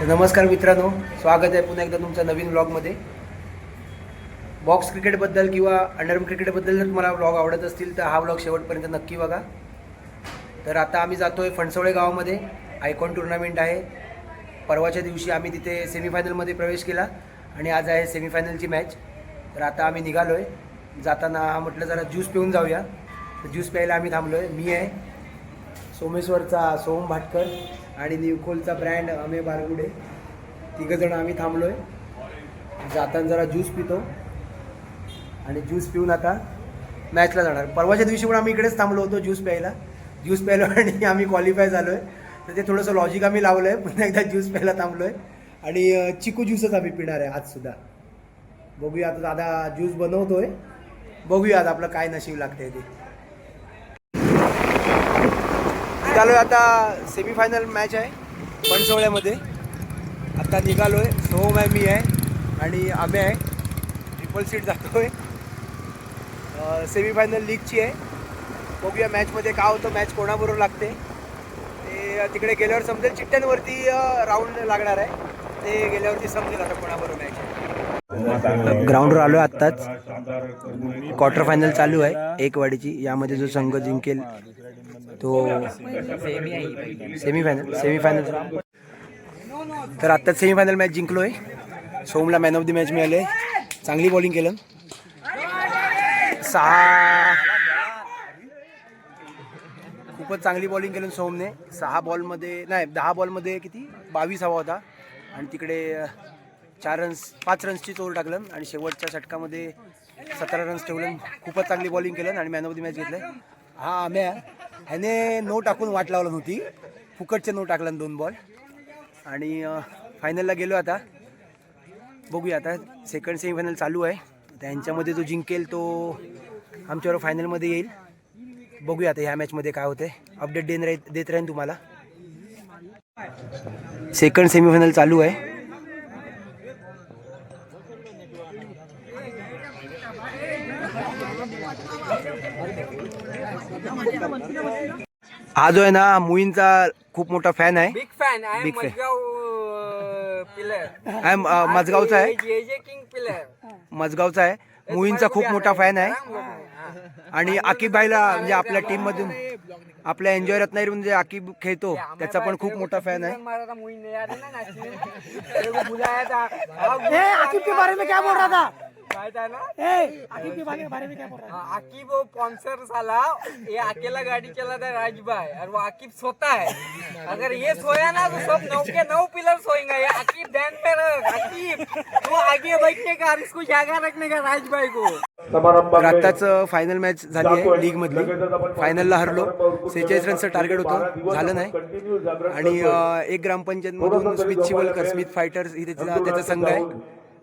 नमस्कार मित्रांनो, स्वागत आहे पुन्हा एकदा तुमच्या नवीन व्लॉगमध्ये. बॉक्स क्रिकेटबद्दल किंवा अंडरआर्म क्रिकेटबद्दल जर तुम्हाला व्लॉग आवडत असतील तर हा व्लॉग शेवटपर्यंत नक्की बघा. तर आता आम्ही जातो आहे फणसवळे गावामध्ये. आयकॉन टुर्नामेंट आहे. परवाच्या दिवशी आम्ही तिथे सेमीफायनलमध्ये प्रवेश केला आणि आज आहे सेमीफायनलची मॅच. तर आता आम्ही निघालो आहे. जाताना म्हटलं जरा ज्यूस पिऊन जाऊया. तर ज्यूस प्यायला आम्ही थांबलो आहे. मी आहे, सोमेश्वरचा सोहम भाटकर आणि निवखोलचा ब्रँड अमे बारगुडे, तिघंजण आम्ही थांबलो आहे. जाताना जरा ज्यूस पितो आणि ज्यूस पिऊन आता मॅचला जाणार. परवाच्या दिवशी पण आम्ही इकडेच थांबलो होतो ज्यूस प्यायला आणि आम्ही क्वालिफाय झालो आहे. तर ते थोडंसं लॉजिक आम्ही लावलं आहे. पुन्हा एकदा ज्यूस प्यायला थांबलो आहे आणि चिकू ज्यूसच आम्ही पिणार आहे आजसुद्धा. बघूया आता, दादा ज्यूस बनवतो आहे. बघूया आता आपलं काय नशीब लागतं ते. निघालो आहे आता. सेमीफायनल मॅच आहे फणसवळ्यामध्ये. आता निघालो आहे. सोहम आहे, मी आहे आणि आम्ही आहे. ट्रिपल सीट जातो आहे. सेमीफायनल लीगची आहे. बघूया मॅचमध्ये काय होतं, मॅच कोणाबरोबर लागते ते तिकडे गेल्यावर समजेल. चिठ्ठ्यांवरती राऊंड लागणार आहे, ते गेल्यावरती समजेल आता कोणाबरोबर मॅच आहे. ग्राउंडवर आलो आहे आत्ताच. क्वार्टर फायनल चालू आहे एक वाडीची. यामध्ये जो संघ जिंकेल तो सेमीफायनल. तर आत्ताच सेमीफायनल मॅच जिंकलो आहे. Somla man of the match मिळाले. चांगली बॉलिंग केलं. 6 खूपच चांगली बॉलिंग केलं सोमने. 10 बॉलमध्ये किती 22 हवा होता आणि तिकडे 5 रन्सची चोर टाकलं आणि शेवटच्या षटकामध्ये 17 रन्स ठेवलं. खूपच चांगली बॉलिंग केलं आणि मॅन ऑफ द मॅच घेतलं. हा आम्ही ह्याने नो टाकून वाट लावलं नव्हती. फुकटचे नो टाकला 2 बॉल आणि फायनलला गेलो. आता बघूया. आता सेकंड सेमीफायनल चालू आहे. त्यांच्यामध्ये जो जिंकेल तो आमच्यावर फायनलमध्ये येईल. बघूया आता ह्या मॅचमध्ये काय होते. अपडेट देत राहीन तुम्हाला. सेकंड सेमीफायनल चालू आहे. हा जो आहे ना, मुईंचा खूप मोठा फॅन आहे. बिग फॅन आहे. मजगावचा आहे. मजगावचा आहे. मुईंचा खूप मोठा फॅन आहे आणि आकिब भाईला म्हणजे आपल्या टीम मधून, आपल्या एन्जॉय रत्नागिरीतून जे आकिब खेळतो त्याचा पण खूप मोठा फॅन आहे. आकिब के बारे में क्या बोल रहा था? आकिब के बारे में क्या बोल रहा है? आकिब वो स्पॉन्सर साला, ये अकेला गाड़ी चलाता है राजभाई, और वो आकिब सोता है. अगर ये सोया ना तो सब 9 के 9 पिलर सोएंगे. ये आकिब ध्यान में रख. आकिब तू आगे बैठने का, इसको जागा रखने का राजभाई को. तर आत्ताच फायनल मॅच झाली आहे लीग मधली. फायनलला हरलो. 46 रनचं टार्गेट होतं, झालं नाही. आणि एक ग्रामपंचायत मधून स्मिथ चिवलकर, स्मिथ फायटर्स ही त्याचा संघ आहे.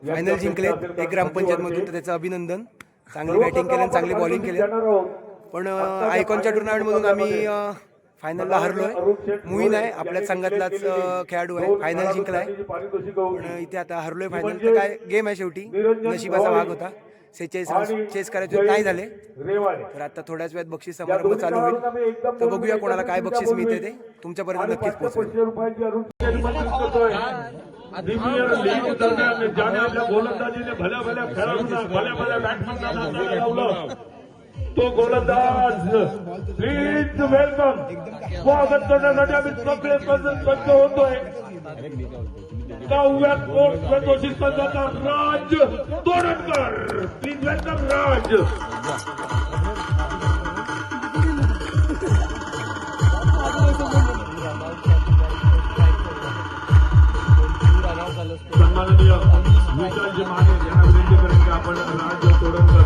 फायनल जिंकले एक ग्रामपंचायत मधून, तर त्याचं अभिनंदन. चांगली बॅटिंग केली, चांगली बॉलिंग केली. पण आयकॉनच्या टुर्नामेंटमधून आम्ही फायनलला हरलोय. मुईन आहे, आपल्याच संघातलाच खेळाडू आहे. फायनल जिंकलाय पण इथे आता हरलोय फायनल. तर काय गेम आहे, शेवटी नशिबाचा भाग होता. 46 रन चेस करायचे नाही झाले. तर आता थोड्याच वेळात बक्षीस समारंभ चालू होईल. तर बघूया कोणाला काय बक्षीस मिळते ते तुमच्यापर्यंत नक्कीच पोहोचेल. तो गोलंदाज प्लीज वेलकम. स्वागत करण्यासाठी आम्ही सगळे सज्ज होतोय. 9व्या कोर्ट प्रदोषित संघाचा राज तोडणकर. प्लीज वेलकम राज. सन्माननीय विशालजी माने यांना विनंती करेन की आपण राज तोडणकर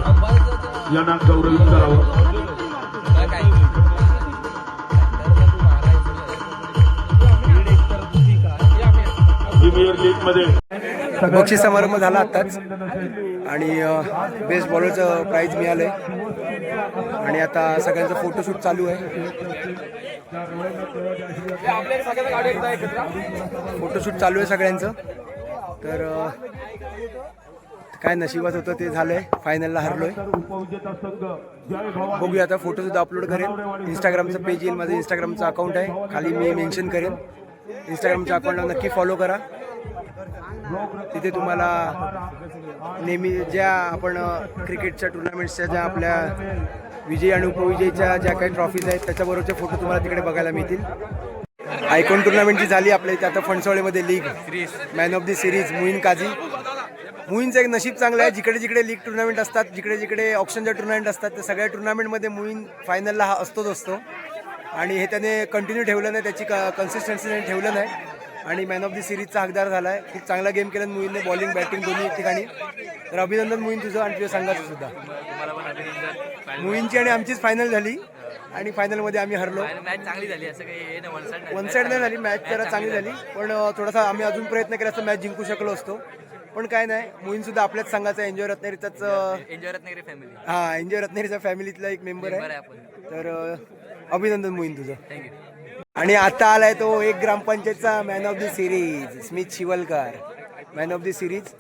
यांना गौरवित करावं. बक्षीस समारंभ झाला आत्ताच आणि बेस्ट बॉलरचं प्राईज मिळालंय आणि आता सगळ्यांचं फोटोशूट चालू आहे. फोटोशूट चालू आहे सगळ्यांचं. तर काय नशिबात होतं ते झालंय. फायनलला हरलोय. बघूया आता. फोटो सुद्धा अपलोड करेन. इंस्टाग्रामचं पेज येईल, माझं इंस्टाग्रामचं अकाउंट आहे, खाली मी मेन्शन करेन. इंस्टाग्रामच्या अकाउंटला नक्की फॉलो करा. तिथे तुम्हाला नेहमी ज्या आपण क्रिकेटच्या टुर्नामेंट्सच्या ज्या आपल्या विजयी आणि उपविजयीच्या ज्या काही ट्रॉफीज आहेत त्याच्याबरोबरचे फोटो तुम्हाला तिकडे बघायला मिळतील. आयकॉन टुर्नामेंटची झाली आपल्या इथे आता फणसवळेमध्ये league man of the series Muin Kazi. मुईनचं एक नशीब चांगलं आहे, जिकडे जिकडे लीग टुर्नामेंट असतात, जिकडे जिकडे ऑप्शनच्या टुर्नामेंट असतात, त्या सगळ्या टुर्नामेंटमध्ये मुईन फायनलला हा असतो आणि हे त्याने कंटिन्यू ठेवलं नाही, त्याची कन्सिस्टन्सी त्याने ठेवलं नाही आणि मॅन ऑफ द सिरीजचा हकदार झाला आहे. खूप चांगला गेम केला मुईनने, बॉलिंग बॅटिंग दोन्ही ठिकाणी. तर अभिनंदन मुईन तुझं आणि तुझ्या संघाचं सुद्धा. मुईनची आणि आमचीच फायनल झाली आणि फायनलमध्ये आम्ही हरलो. मॅच चांगली झाली, असं काही वन साईड नाही झाली, मॅच जरा चांगली झाली, पण थोडासा आम्ही अजून प्रयत्न केला तर मॅच जिंकू शकलो असतो. पण काय नाही, मुईन सुद्धा आपल्याच संघाचा एन्जॉय रत्नागिरीचाच फॅमिली. हा, एन्जॉय रत्नागिरीचा फॅमिलीतला एक मेंबर आहे. तर अभिनंदन मुईन तुझं. आणि आता आलाय तो एक ग्रामपंचायतचा man of the series Smit Shivalkar, man of the series.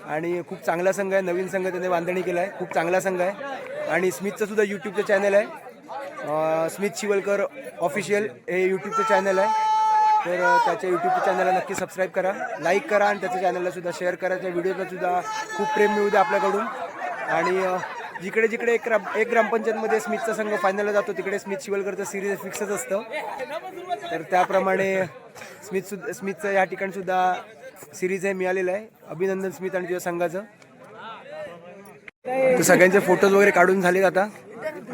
आणि खूप चांगला संघ आहे, नवीन संघ त्याने बांधणी केला आहे, खूप चांगला संघ आहे. आणि स्मितचं सुद्धा यूट्यूबचं चॅनल आहे, स्मित शिवलकर ऑफिशियल हे यूट्यूबचं चॅनल आहे. तर त्याच्या यूट्यूबच्या चॅनलला नक्की सबस्क्राईब करा, लाईक करा आणि त्याच्या चॅनलला सुद्धा शेअर करा. त्या व्हिडिओला सुद्धा खूप प्रेम मिळू द्या आपल्याकडून. आणि जिकडे जिकडे एक ग्रामपंचायतमध्ये स्मितचा संघ फायनलला जातो तिकडे स्मित शिवलकरचं सिरीज फिक्सच असतं. तर त्याप्रमाणे स्मितचं या ठिकाणी सुद्धा सिरीज हे मिळालेलं आहे. अभिनंदन स्मित आणि तुझ्या संघाचं. तर सगळ्यांचे फोटोज वगैरे काढून झालेत आता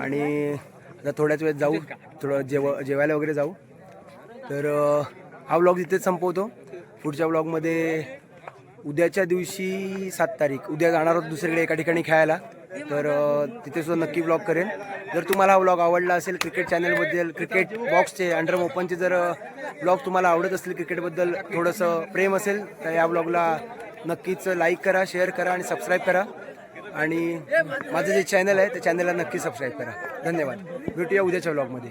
आणि आता थोड्याच वेळात जाऊ, थोडं जेवायला वगैरे जाऊ. तर हा व्लॉग इथेच संपवतो. पुढच्या व्लॉगमध्ये उद्याच्या दिवशी 7 तारीख उद्या जाणार आहोत दुसरीकडे एका ठिकाणी खेळायला. तर तिथे सुद्धा नक्की व्लॉग करेन. जर तुम्हाला हा व्लॉग आवडला असेल, क्रिकेट चॅनलबद्दल, क्रिकेट बॉक्सचे, अंडरम ओपनचे जर व्लॉग तुम्हाला आवडत असतील, क्रिकेटबद्दल थोडंसं प्रेम असेल तर या व्लॉगला नक्कीच लाईक करा, शेअर करा आणि सबस्क्राईब करा. आणि माझं जे चॅनल आहे त्या चॅनलला नक्की सबस्क्राईब करा. धन्यवाद. भेटूया उद्याच्या व्लॉगमध्ये.